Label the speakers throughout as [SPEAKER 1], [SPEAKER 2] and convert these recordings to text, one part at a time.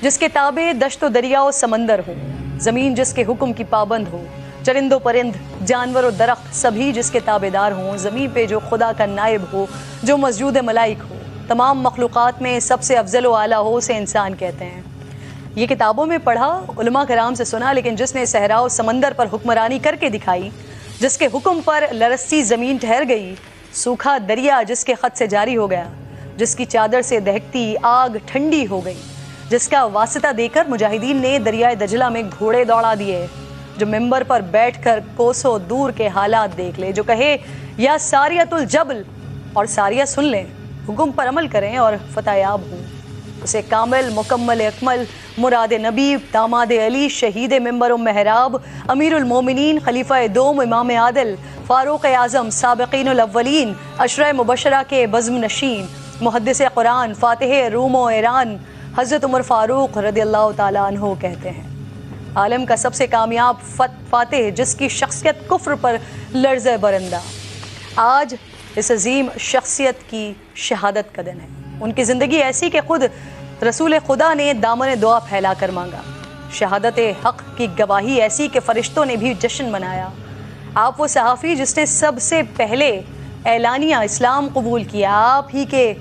[SPEAKER 1] جس کے تابع دشت و دریا و سمندر ہو، زمین جس کے حکم کی پابند ہو، چرند و پرند، جانور و درخت سبھی جس کے تابع دار ہوں، زمین پہ جو خدا کا نائب ہو، جو مسجود ملائک ہو، تمام مخلوقات میں سب سے افضل و اعلیٰ ہو، اسے انسان کہتے ہیں۔ یہ کتابوں میں پڑھا، علماء کرام سے سنا، لیکن جس نے صحرا و سمندر پر حکمرانی کر کے دکھائی، جس کے حکم پر لرزتی زمین ٹھہر گئی، سوکھا دریا جس کے خط سے جاری ہو گیا، جس کی چادر سے دہکتی آگ ٹھنڈی ہو گئی، جس کا واسطہ دے کر مجاہدین نے دریائے دجلہ میں گھوڑے دوڑا دیے، جو ممبر پر بیٹھ کر کوسوں دور کے حالات دیکھ لے، جو کہے یا ساریۃ الجبل اور ساریہ سن لیں، حکم پر عمل کریں اور فتح یاب ہوں، اسے کامل، مکمل، اکمل، مراد نبی، داماد علی، شہید ممبر و محراب، امیر المومنین، خلیفہ دوم، امام عادل، فاروق اعظم، سابقین الاولین، عشرہ مبشرہ کے بزم نشین، محدث قرآن، فاتح روم و ایران، حضرت عمر فاروق رضی اللہ تعالیٰ عنہ کہتے ہیں، عالم کا سب سے کامیاب فاتح، جس کی شخصیت کفر پر لرزہ برندہ۔ آج اس عظیم شخصیت کی شہادت کا دن ہے۔ ان کی زندگی ایسی کہ خود رسول خدا نے دامن دعا پھیلا کر مانگا، شہادت حق کی گواہی ایسی کہ فرشتوں نے بھی جشن منایا۔ آپ وہ صحافی جس نے سب سے پہلے اعلانیہ اسلام قبول کیا، آپ ہی کے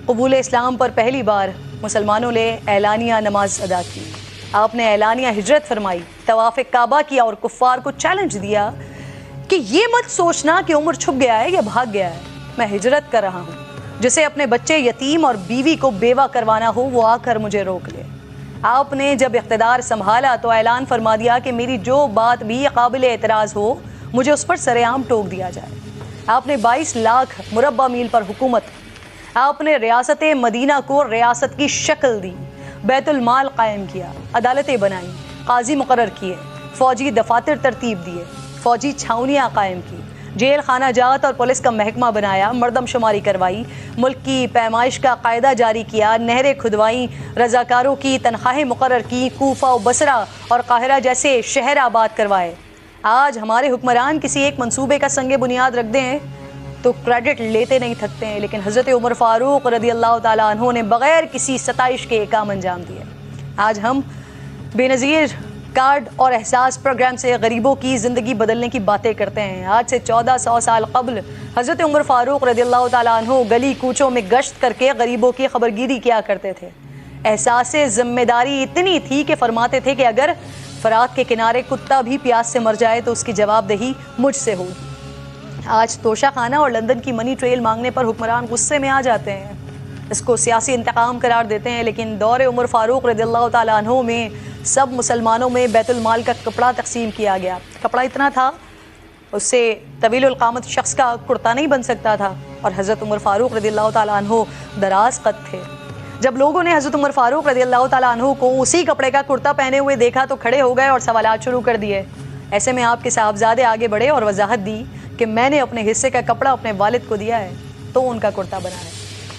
[SPEAKER 1] قبول اسلام پر پہلی بار مسلمانوں نے اعلانیہ نماز ادا کی، آپ نے اعلانیہ ہجرت فرمائی، طواف کعبہ کیا اور کفار کو چیلنج دیا کہ یہ مت سوچنا کہ عمر چھپ گیا ہے یا بھاگ گیا ہے، میں ہجرت کر رہا ہوں، جسے اپنے بچے یتیم اور بیوی کو بیوہ کروانا ہو وہ آ کر مجھے روک لے۔ آپ نے جب اقتدار سنبھالا تو اعلان فرما دیا کہ میری جو بات بھی قابل اعتراض ہو مجھے اس پر سر عام ٹوک دیا جائے۔ آپ نے 22 لاکھ مربع میل پر حکومت کی، آپ نے ریاست مدینہ کو ریاست کی شکل دی، بیت المال قائم کیا، عدالتیں بنائیں، قاضی مقرر کیے، فوجی دفاتر ترتیب دیے، فوجی چھاونیاں قائم کی، جیل خانہ جات اور پولیس کا محکمہ بنایا، مردم شماری کروائی، ملک کی پیمائش کا قاعدہ جاری کیا، نہریں کھدوائیں، رضاکاروں کی تنخواہیں مقرر کی، کوفہ و بصرہ اور قاہرہ جیسے شہر آباد کروائے۔ آج ہمارے حکمران کسی ایک منصوبے کا سنگ بنیاد رکھ دیں تو کریڈٹ لیتے نہیں تھکتے ہیں، لیکن حضرت عمر فاروق رضی اللہ تعالیٰ عنہ نے بغیر کسی ستائش کے کام انجام دیے۔ آج ہم بے نظیر کارڈ اور احساس پروگرام سے غریبوں کی زندگی بدلنے کی باتیں کرتے ہیں۔ آج سے 1400 سال قبل حضرت عمر فاروق رضی اللہ تعالیٰ عنہ گلی کوچوں میں گشت کر کے غریبوں کی خبرگیری کیا کرتے تھے۔ احساس ذمہ داری اتنی تھی کہ فرماتے تھے کہ اگر فرات کے کنارے کتا بھی پیاس سے مر جائے تو اس کی جواب دہی مجھ سے ہوگی۔ آج توشہ خانہ اور لندن کی منی ٹریل مانگنے پر حکمران غصے میں آ جاتے ہیں، اس کو سیاسی انتقام قرار دیتے ہیں، لیکن دور عمر فاروق رضی اللہ تعالیٰ عنہ میں سب مسلمانوں میں بیت المال کا کپڑا تقسیم کیا گیا۔ کپڑا اتنا تھا اس سے طویل القامت شخص کا کرتا نہیں بن سکتا تھا، اور حضرت عمر فاروق رضی اللہ تعالیٰ عنہ دراز قد تھے۔ جب لوگوں نے حضرت عمر فاروق رضی اللہ تعالیٰ عنہ کو اسی کپڑے کا کرتا پہنے ہوئے دیکھا تو کھڑے ہو گئے اور سوالات شروع کر دیے۔ ایسے میں آپ کے صاحبزادے آگے بڑھے اور وضاحت دی کہ میں نے اپنے حصے کا کپڑا اپنے والد کو دیا ہے تو ان کا کرتا بنا ہے۔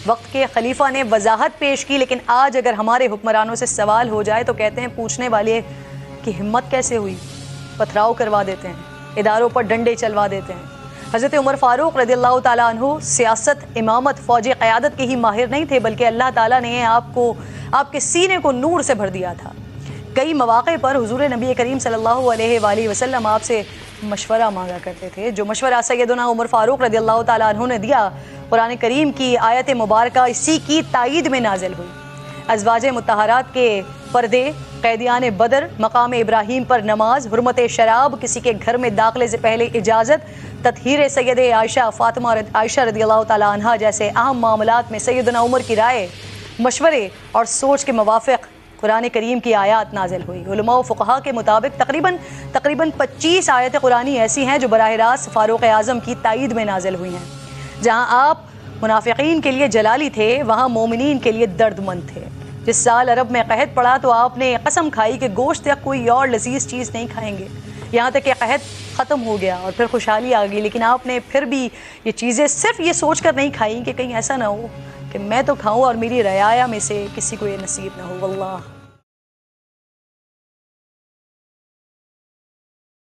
[SPEAKER 1] وقت کے خلیفہ نے وضاحت پیش کی، لیکن آج اگر ہمارے حکمرانوں سے سوال ہو جائے تو کہتے ہیں پوچھنے والے کی ہمت کیسے ہوئی، پتھراؤ کروا دیتے ہیں، اداروں پر ڈنڈے چلوا دیتے ہیں۔ حضرت عمر فاروق رضی اللہ تعالیٰ عنہ سیاست، امامت، فوجی قیادت کے ہی ماہر نہیں تھے، بلکہ اللہ تعالیٰ نے آپ کے سینے کو نور سے بھر دیا تھا۔ کئی مواقع پر حضور نبی کریم صلی اللہ علیہ وآلہ وسلم آپ سے مشورہ مانگا کرتے تھے، جو مشورہ سیدنا عمر فاروق رضی اللہ تعالیٰ عنہ نے دیا، قرآن کریم کی آیت مبارکہ اسی کی تائید میں نازل ہوئی۔ ازواج مطہرات کے پردے، قیدیان بدر، مقام ابراہیم پر نماز، حرمت شراب، کسی کے گھر میں داخلے سے پہلے اجازت، تطہیر سید عائشہ فاطمہ عائشہ رضی اللہ تعالیٰ عنہا جیسے اہم معاملات میں سیدنا عمر کی رائے، مشورے اور سوچ کے موافق قرآن کریم کی آیات نازل ہوئی۔ علماء و فقہا کے مطابق تقریباً 25 آیت قرآنی ایسی ہیں جو براہ راست فاروق اعظم کی تائید میں نازل ہوئی ہیں۔ جہاں آپ منافقین کے لیے جلالی تھے، وہاں مومنین کے لیے درد مند تھے۔ جس سال عرب میں قحط پڑا تو آپ نے قسم کھائی کہ گوشت یا کوئی اور لذیذ چیز نہیں کھائیں گے، یہاں تک کہ قحط ختم ہو گیا اور پھر خوشحالی آ گئی، لیکن آپ نے پھر بھی یہ چیزیں صرف یہ سوچ کر نہیں کھائیں کہ کہیں ایسا نہ ہو کہ میں تو کھاؤں اور میری رعایا میں سے کسی کو یہ نصیب نہ ہو۔ واللہ